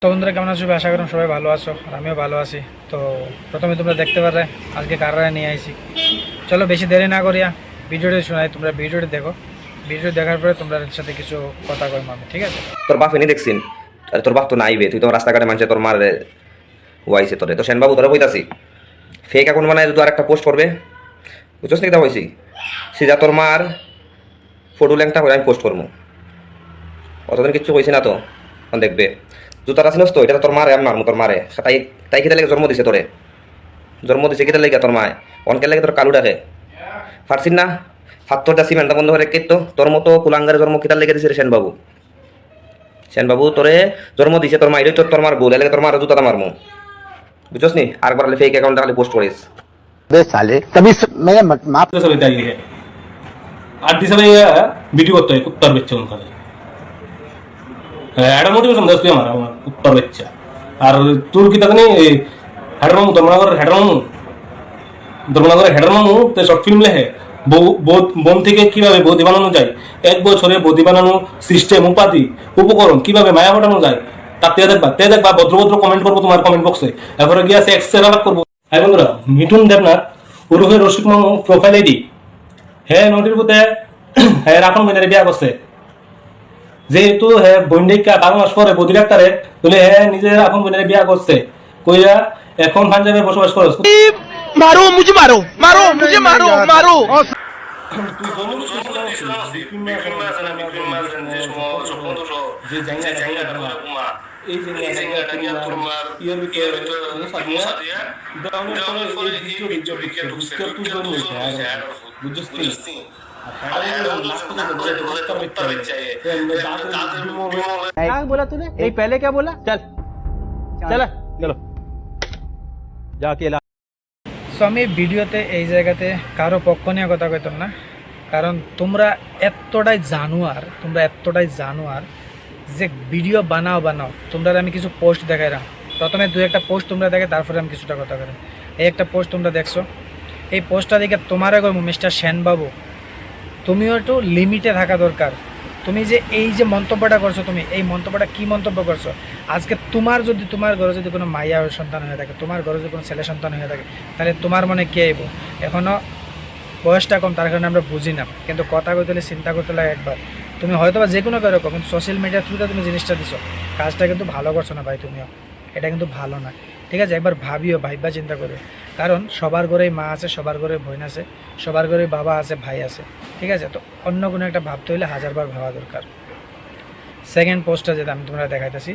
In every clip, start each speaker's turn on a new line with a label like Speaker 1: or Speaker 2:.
Speaker 1: তো বন্ধুরা কেমন আছো? আশা করি সবাই ভালো আছো, আর আমিও ভালো আছি। তো প্রথমে তোমরা দেখতে পারলে আজকে কাররা নিয়ে আইছি। চলো বেশি দেরি না করিয়া ভিডিওটি শোনাই, তোমরা ভিডিওটি দেখো। ভিডিও দেখার পরে তোমরা সাথে কিছু কথা কই আমি, ঠিক আছে?
Speaker 2: তোর বাপ এনে দেখছিন, আরে তোর বাপ তো নাইবে, তুই তো রাস্তাঘাটে মানুষে তোর মার ওয়াইছে তোরে। তো সেনবাবু তোরা কইতাছি ফেক অ্যাকাউন্ট বানায় যদি আরেকটা পোস্ট করবে, বুঝছস নাকি? তা হয়েছি সে যা তোর মার ফটো ল্যাংটা করে আমি পোস্ট করবো। অতদিন কিচ্ছু কইছি না তো, তখন দেখবে জুতাটা ছিলস তো, এটা তো তোর মারে আমার তোর মারে। তাই তাই খেতে লেগে জন্ম দিছে তোরে, জন্ম দিছে খেতে লেগে তোর মায় অনকে লেগে তোর কালু ডাকে ফাটছিন না। ফাত্তরটা সিমেন্টটা বন্ধ করে রেখে তো তোর মতো কুলাঙ্গারে জন্ম কিতার লেগে দিছে রে সেনবাবু। সেনবাবু তোরে জন্ম দিছে তোর মা, এটাই তোর মার গোল, এলাকা তোর মার জুতাটা মারমু, বুঝছস নি? আরেকবার ফেক অ্যাকাউন্টটা খালি পোস্ট করিস।
Speaker 3: बे साले तभी मैं माफ
Speaker 4: চলে তাই দিকে আর দিছে ভাই ভিডিও করতে হয় কুত্তার বাচ্চা কোন খালে এটা মোটিভেশন দাস তুই আমার কুত্তার বাচ্চা। আর তোর কি তাকে হেডার মামু তোর মনে করে হেডার মামু, তোর মনে করে হেডার মামু তো শর্ট ফিল্ম লেখে বোন থেকে কিভাবে বৌদি বানানো যায়, 1 বছরে বৌদি বানানো সিস্টেম উপাধি উপকরণ কিভাবে মায়া পাঠানো যায়, তার দেখবা ভদ্র কমেন্ট করবো তোমার কমেন্ট বক্সে। এরপরে গিয়ে আছে এক্সের আলাপ করবো। হ্যাঁ বন্ধুরা, মিঠুন দেবনাথ ওরফে রসিক মামু প্রোফাইল আইডি, হ্যাঁ নোটির বুতে হ্যাঁ রাখন বোনের বিয়া করছে। যেহেতু হ্যাঁ বন্ডিকা 12 মাস পরে বৌদি ডাক্তারে বলে হ্যাঁ নিজের আপন বোনের বিয়া করছে, কইরা এখন পাঞ্জাবে বসবাস করে।
Speaker 3: मारो मुझे मारो मारो मुझे मारो मारो
Speaker 1: क्या बोला तूने? यही पहले क्या बोला? चल चल चलो जाके সো আমি ভিডিওতে এই জায়গাতে কারো পক্ষ নিয়ে কথা কইতাম না, কারণ তোমরা এতটাই জানোয়ার যে ভিডিও বানাও তোমরা আমি কিছু পোস্ট দেখাইলাম। প্রথমে 2-1টা পোস্ট তোমরা দেখে, তারপরে আমি কিছুটা কথা কইলাম। এই একটা পোস্ট তোমরা দেখছো, এই পোস্টটা দেখে তোমার কইব মিস্টার সেনবাবু তুমিও একটু লিমিটে থাকা দরকার। তুমি যে এই যে মন্তব্যটা করছো, তুমি এই মন্তব্যটা কি মন্তব্য করছো? আজকে তোমার ঘরে যদি কোনো মাইয়া সন্তান হয়ে থাকে, তোমার ঘরে যদি কোনো ছেলে সন্তান হয়ে থাকে, তাহলে তোমার মনে কে আইব? এখনও বয়সটা কম, তার কারণে আমরা বুঝি না, কিন্তু কথা কইতে হলে চিন্তা করতে লাগে একবার। তুমি হয়তো বা যে কোনো বেরোকো, কিন্তু সোশ্যাল মিডিয়ার থ্রুতে তুমি জিনিসটা দিছো, কাজটা কিন্তু ভালো করছো না ভাই, তুমিও এটা কিন্তু ভালো না, ঠিক আছে? একবার ভাইবা চিন্তা করো, কারণ সবার ঘরেই মা আছে, সবার ঘরে বোন আছে, সবার ঘরে বাবা আছে, ভাই আছে, ঠিক আছে? তো অন্য কোনো একটা ভাবতে হলে 1000বার ভাবা দরকার। সেকেন্ড পোস্টটা যেটা আমি তোমরা দেখাইতেছি,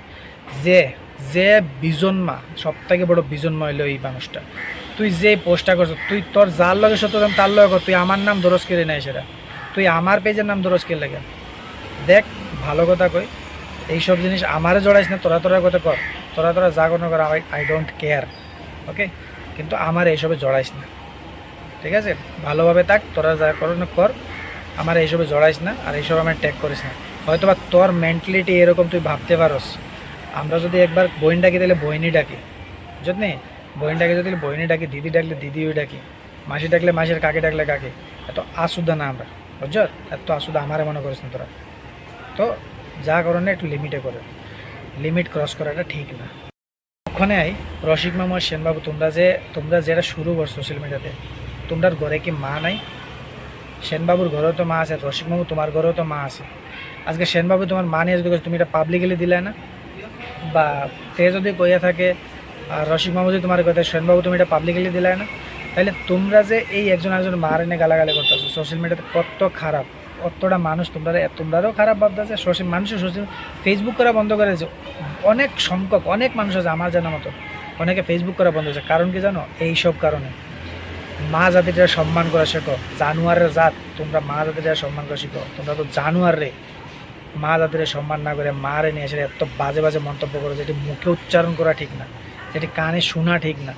Speaker 1: যে বিজন মা, সব থেকে বড় বিজন মা হইলো এই মানুষটা। তুই যে পোস্টটা করছো, তুই তোর যার লগে সত্যম তার লগে কর, তুই আমার নাম দরজ কেড়ে নাই সেটা, তুই আমার পেজের নাম দরজ কেড়ে লাগে। দেখ ভালো কথা কই, এইসব জিনিস আমারে জড়াইস না, তোরা কথা কর, তোরা যা কোনো কর, আই ডোন্ট কেয়ার, ওকে? কিন্তু আমার এইসবে জড়াইস না, ঠিক আছে? ভালোভাবে থাক, তোরা যা করো না কর, আমার এইসবে জড়াইস না, আর এইসব আমার ট্যাগ করিস না। হয়তো বা তোর মেন্টালিটি এরকম, তুই ভাবতে পারস আমরা যদি একবার বইন ডাকি তাহলে বইনই ডাকি, বুঝলি? বইন ডাকি যদি বইনি ডাকি, দিদি ডাকলে দিদিও ডাকি, মাসি ডাকলে মাসির, কাকে ডাকলে কাকে। এত আসুদা না আমরা, বুঝছ? এত আসুদা আমারে মনে করিস না তোরা। তো যা করো না একটু লিমিটে করে, লিমিট ক্রস করাটা ঠিক না। ওখানে আই রসিক মামু আর সেনবাবু, তোমরা যেটা শুরু কর সোশ্যাল মিডিয়াতে, তোমরার ঘরে কি মা নাই? সেনবাবুর ঘরেও তো মা আছে, রসিক মামু তোমার ঘরেও তো মা আছে। আজকে সেনবাবু তোমার মা নিয়ে যদি তুমি এটা পাবলিকলি দিলে না, বা তে যদি কইয়া থাকে আর রসিক মামু যদি তোমার কথা সেনবাবু তুমি এটা পাবলিকলি দিলে না, তাহলে তোমরা যে এই একজন মার এনে গালাগালি করতেছো সোশ্যাল মিডিয়াতে, কত খারাপ, কতটা মানুষ তোমরাও খারাপ ভাবতেছে। মানুষের সোশ্যাল ফেসবুক করা বন্ধ করেছে, অনেক সংখ্যক অনেক মানুষ আছে আমার জানার মতো, অনেকে ফেসবুক করা বন্ধ হয়েছে। কারণ কি জানো? এইসব কারণে। মা জাতিটা সম্মান করা শেখো, জানোয়ারের জাত তোমরা, মা জাতিটা সম্মান করা শিখো। তোমরা তো জানোয়ার রে, মা জাতির সম্মান না করে মারে নিয়ে এসে এত বাজে মন্তব্য করো, যেটি মুখে উচ্চারণ করা ঠিক না, যেটি কানে শোনা ঠিক না।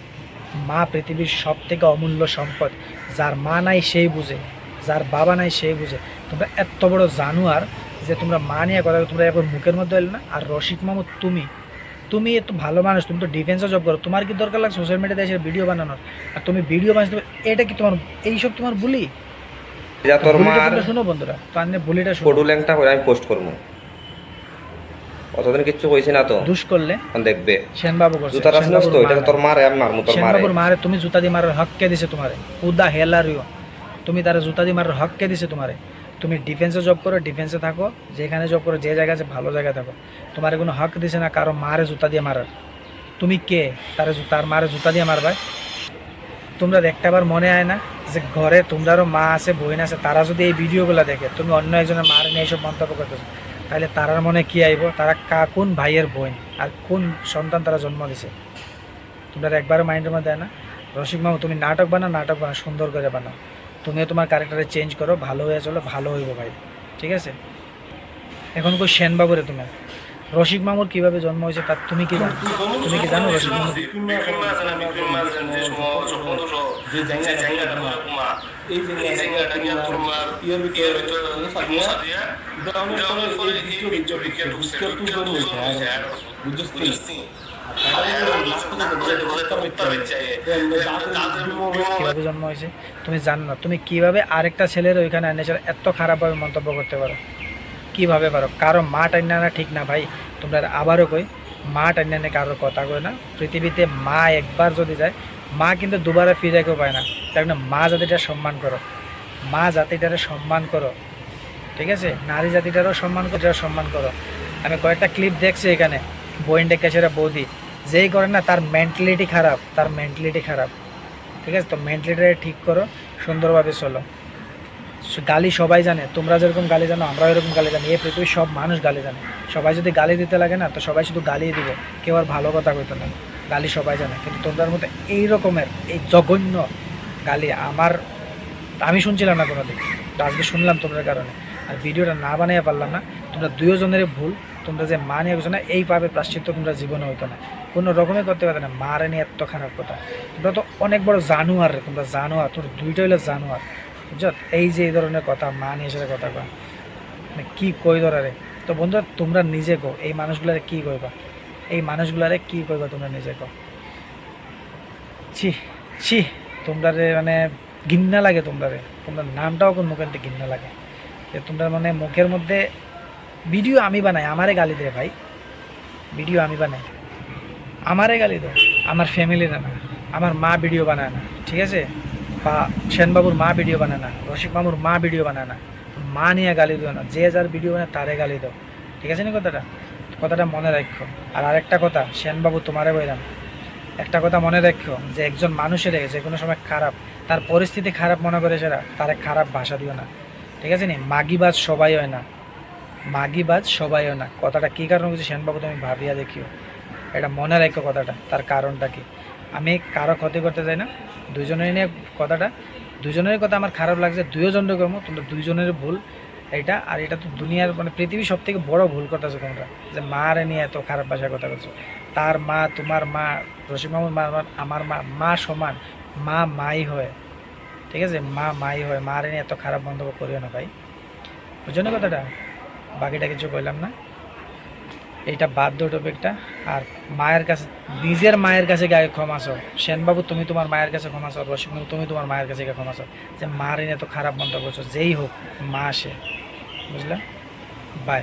Speaker 1: মা পৃথিবীর সব থেকে অমূল্য সম্পদ, যার মা নাই সেই বুঝে, যার বাবা নাই সেই বুঝে। তোমরা এত বড় জানোয়ার যে তোমরা মা নিয়ে কথা তোমরা একবার মুখের মধ্যে এলে না। আর রসিক মামু তুমি এত ভালো মানুষ, তুমি তো ডিফেন্সে জব করো, তোমার কি দরকার লাগে সোশ্যাল মিডিয়াতে এসে ভিডিও বানানোর? আর তুমি ভিডিও বানাচ্ছ, এটা কি তোমার এইসব তোমার বুলি? শুনো বন্ধুরা, তো আনলে বুলিটা
Speaker 2: ফটো ল্যাংটা করে আমি পোস্ট করবো। অতদিন কিচ্ছু কইছি না তো,
Speaker 1: দুষ করলে
Speaker 2: এখন দেখবে
Speaker 1: সেনবাবু করছে।
Speaker 2: জুতা রাখছিস তো, এটা তো তোর মারে, আমি মারমু তোর মারে।
Speaker 1: সেনবাবুর মারে তুমি জুতা দিয়ে মারার হক কে দিছে তোমারে? উদা হেলারিও, তুমি তারা জুতা দিয়ে মারার হক কে দিছে তোমারে? তুমি ডিফেন্সে জব করো, ডিফেন্সে থাকো, যেখানে জব করো, যে জায়গায় আছে ভালো জায়গায় থাকো, তোমার কোনো হক দিছে না কারো মারে জুতা দিয়ে মারার। তুমি কে তার মারে জুতা দিয়ে মারবা? তোমরা একটা বার মনে হয় না যে ঘরে তোমরারও মা আছে, বোন আছে, তারা যদি এই ভিডিওগুলো দেখে তুমি অন্য একজনের মার নিয়ে এইসব মন্তব্য করতেছো, তাহলে তারার মনে কি আইব? তারা কোন ভাইয়ের বোন আর কোন সন্তান তারা জন্ম দিছে? তোমরা একবারও মাইন্ডের মধ্যে দেয় না? রসিক মামু তুমি নাটক বানাও, সুন্দর করে বানাও, তুমিও তোমার ক্যারেক্টারে চেঞ্জ করো, ভালো হয়ে চলো, ভালো হইব ভাই, ঠিক আছে? এখন কই সেনবাবুরে তুমি, রসিক মামুর কিভাবে জন্ম হয়েছে তার তুমি কি জানো? তুমি কি জানো রসিক মামুর?
Speaker 4: যে জায়গাটা তোমার এই জায়গাটা নিয়ে তোমার ইয়ের ভিতরে মুসা দিয়া দেওয়ানোর পরে এই ভিডিও ঢুকছে বুঝছিস
Speaker 1: কিভাবে জন্ম হয়েছে তুমি জানো না? তুমি কিভাবে আরেকটা ছেলের ওইখানে নেচার এত খারাপভাবে মন্তব্য করতে পারো? কিভাবে পারো? কারো মা টাইনা না ঠিক না ভাই, তোমরা আবারও কই, মা টাইনা কারোর কথা কই না। পৃথিবীতে মা একবার যদি যায়, মা কিন্তু দুবারে ফিরে কেউ পায় না। তার মানে মা জাতিটা সম্মান করো, মা জাতিটারে সম্মান করো, ঠিক আছে? নারী জাতিটারও সম্মান করো। আমি কয়েকটা ক্লিপ দেখছি এখানে, বইন ডেকে সেটা বৌদি যেই করে না তার মেন্টালিটি খারাপ, ঠিক আছে? তো মেন্টালিটিটা ঠিক করো, সুন্দরভাবে চলো। গালি সবাই জানে, তোমরা যেরকম গালি জানো আমরাও এরকম গালি জানি, এই পৃথিবীর সব মানুষ গালি জানে। সবাই যদি গালি দিতে লাগে না তো সবাই শুধু গালিয়ে দিব, কেউ আর ভালো কথা কইতো না। গালি সবাই জানে, কিন্তু তোমাদের মধ্যে এই রকমের এই জঘন্য গালি আমি শুনছিলাম না কোনোদিন, তো আজকে শুনলাম তোমাদের কারণে। আর ভিডিওটা না বানিয়ে পারলাম না, তোমরা দুজনের ভুল। তোমরা যে মা নিয়ে গেছো না, এই পাপের প্রাশ্চিত্য তোমরা জীবনে হইতো না, কোনো রকমে করতে পারতো না। মারে নিয়ে এত খারাপ কথা, তোমরা তো অনেক বড় জানোয়ার রে, তোমরা জানোয়ার, তোমরা দুইটা হইলে জানোয়ার, বুঝছো? এই যে এই ধরনের কথা, মা নিয়ে এসে কথা কয়, মানে কী কই ধরে। তো বন্ধুরা তোমরা নিজে কো, এই মানুষগুলারে কী কইবা? তোমরা নিজে কো। ছি তোমরা মানে ঘৃণা লাগে তোমরা নামটাও কোন মুখের থেকে ঘৃণা লাগে যে তোমরা মানে মুখের মধ্যে ভিডিও আমি বানাই, আমারে গালি দেয় ভাই, ভিডিও আমি বানাই, আমারে গালি দেয়, আমার ফ্যামিলির না, আমার মা ভিডিও বানায় না, ঠিক আছে? বা সেনবাবুর মা ভিডিও বানায় না, রসিক মামুর মা ভিডিও বানায় না, মা নিয়ে গালি দিও না, যে যার ভিডিও বানায় তারে গালি দাও, ঠিক আছে? না কথাটা মনে রাখো। আর আরেকটা কথা, সেনবাবু তোমারে বললাম, একটা কথা মনে রাখো যে একজন মানুষের যে কোনো সময় খারাপ, তার পরিস্থিতি খারাপ মনে করে সেটা তারে খারাপ ভাষা দিও না, ঠিক আছে? মাগিবাজ সবাই হয় না, কথাটা কী কারণ হচ্ছে সেনবাবু তুমি ভাবিয়া দেখিও, এটা মনে রাখো কথাটা, তার কারণটা কি। আমি কারো ক্ষতি করতে চাই না, দুজনের নিয়ে দুজনের কথা আমার খারাপ লাগছে, দুজনের কর্ম, তোমরা দুজনের ভুল এইটা। আর এটা তো দুনিয়ার মানে পৃথিবীর সব থেকে বড় ভুল করতেছো তোমরা, যে মারে নিয়ে এত খারাপ ভাষায় কথা বলছো। তার মা, তোমার মা, রসিক মামুর মা, আমার মা সমান, মাই হয়, ঠিক আছে? মাই হয়, মারে নিয়ে এত খারাপ মন্তব্য করিও না ভাই, বুঝছো না কথাটা? বাকিটা কিছু কইলাম না, এইটা বাদ দাও টপিকটা। আর মায়ের কাছে, নিজের মায়ের কাছে আগে ক্ষমা চাও। সেনবাবু তুমি তোমার মায়ের কাছে ক্ষমা চাও, রসিক বাবু তুমি তোমার মায়ের কাছে ক্ষমা চাও, যে মার এনে তো খারাপ মন্তব্য করছো, যেই হোক মা আসে, বুঝলে? বাই।